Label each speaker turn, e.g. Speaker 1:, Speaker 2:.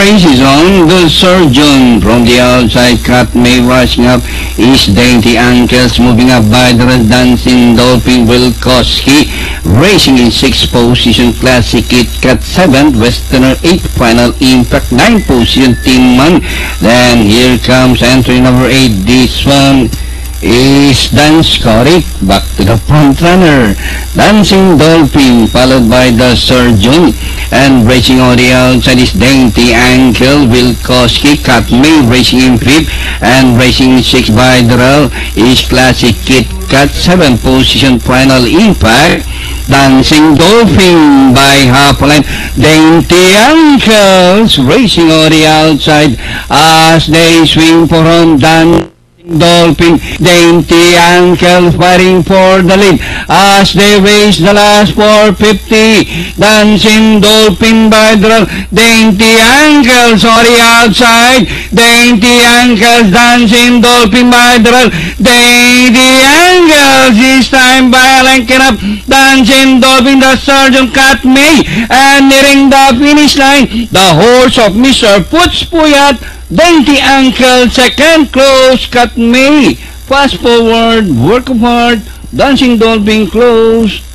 Speaker 1: race is on. The surgeon from the outside cut May rushing up his dainty ankles, moving up by the dancing Dolphin Wilkowski, racing in 6th position Classic Kit Kat 7th, Westerner 8th, Final Impact 9th position Team Man. Then here comes entry number 8. This one is Dan Skorik, back to the front runner. Dancing Dolphin, followed by the surgeon, and racing on the outside is Dainty Ankle Wilkowski. Cut May racing in 5th, and racing in 6th by the rail is Classic Kit Kat 7th position Final Impact. Dancing Dolphin by half a length. Dainty Ankles racing on the outside as they swing for home. Dolphin, Dainty Ankle fighting for the lead as they race the last 450. Dancing Dolphin by the Dainty Ankles on the outside. Dainty Ankles, Dancing Dolphin by the Dainty Ankles this time by a length up. Dancing Dolphin, the surgeon Kat May, and nearing the finish line, the horse of Mr. Puts Puyat, Dainty Ankle, second close, Kat May. Fast forward, work of heart, Dancing Dolphin close.